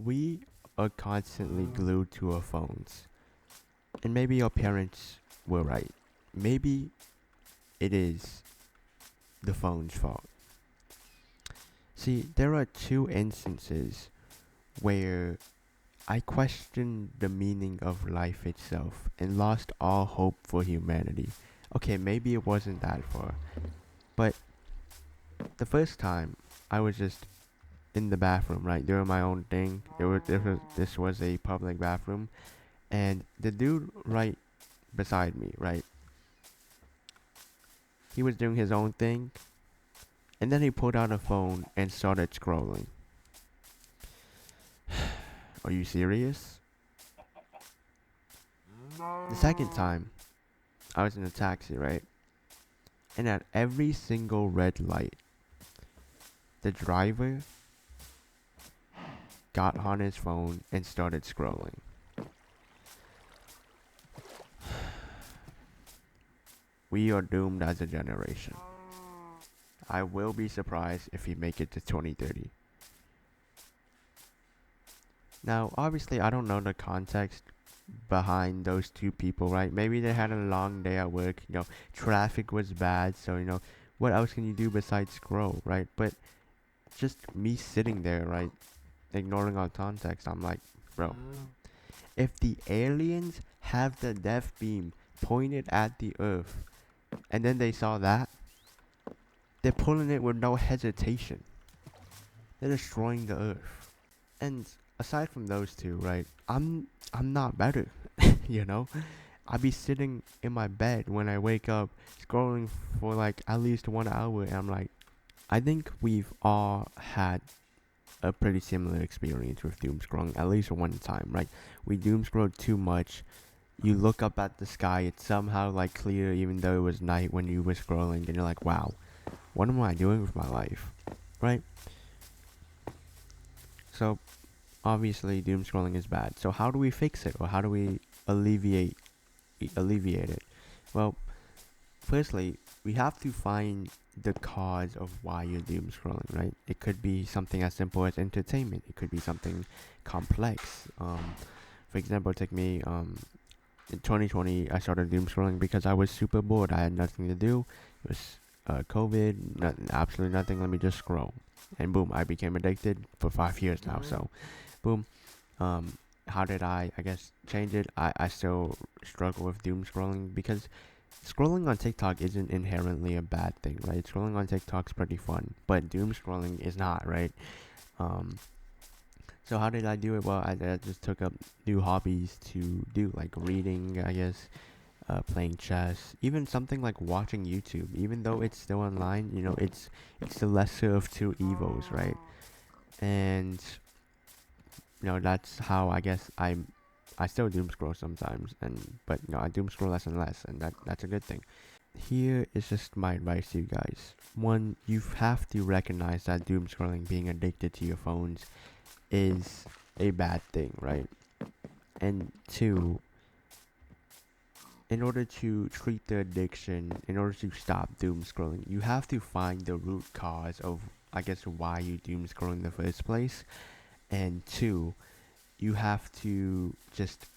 we are constantly glued to our phones. And maybe our parents were right. Maybe it is the phone's fault. See, there are two instances where I questioned the meaning of life itself and lost all hope for humanity. Okay, maybe it wasn't that far, but the first time I was just in the bathroom, right, doing my own thing. This was a public bathroom, and the dude right beside me, right, he was doing his own thing, and then he pulled out a phone and started scrolling. Are you serious? The second time, I was in a taxi, right? And at every single red light, the driver got on his phone and started scrolling. We are doomed as a generation. I will be surprised if we make it to 2030. Now, obviously, I don't know the context behind those two people, right? Maybe they had a long day at work, traffic was bad, so, what else can you do besides scroll, right? But just me sitting there, right, ignoring all context, I'm like, bro, if the aliens have the death beam pointed at the earth, and then they saw that, they're pulling it with no hesitation. They're destroying the earth. And aside from those two, right, I'm not better, you know? I'll be sitting in my bed when I wake up, scrolling for like at least 1 hour, and I'm like, I think we've all had a pretty similar experience with doom scrolling at least one time, right? We doom scroll too much. You look up at the sky, it's somehow like clear even though it was night when you were scrolling, and you're like, wow, what am I doing with my life, right? So obviously doom scrolling is bad. So how do we fix it, or how do we alleviate it? Well, firstly, we have to find the cause of why you're doom scrolling, right? It could be something as simple as entertainment. It could be something complex. For example, take me. In 2020, I started doom scrolling because I was super bored. I had nothing to do. It was COVID, absolutely nothing. Let me just scroll, and boom, I became addicted for 5 years now. So, boom. How did I guess change it? I still struggle with doom scrolling because scrolling on TikTok isn't inherently a bad thing, right? Scrolling on TikTok's pretty fun, but doom scrolling is not, right? Um, so how did I do it? Well, I just took up new hobbies to do, like reading, I guess, playing chess, even something like watching YouTube. Even though it's still online, it's the lesser of two evils, right? And that's how I guess I still doom scroll sometimes, but I doom scroll less and less, and that's a good thing. Here is just my advice to you guys. One, you have to recognize that doom scrolling, being addicted to your phones, is a bad thing, right? And two, in order to treat the addiction, in order to stop doom scrolling, you have to find the root cause of, I guess, why you doom scroll in the first place. And two, you have to just,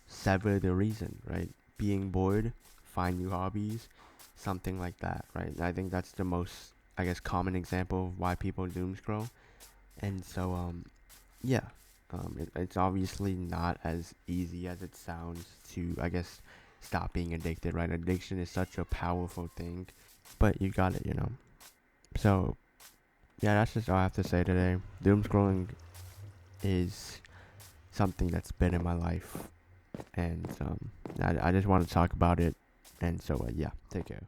sever the reason, right? Being bored, find new hobbies, something like that, right? I think that's the most, I guess, common example of why people doom scroll. And so, yeah, it's obviously not as easy as it sounds to, I guess, stop being addicted, right? Addiction is such a powerful thing, but you got it. So, yeah, that's just all I have to say today. Doom scrolling is something that's been in my life, and I just want to talk about it. And so, yeah, take care.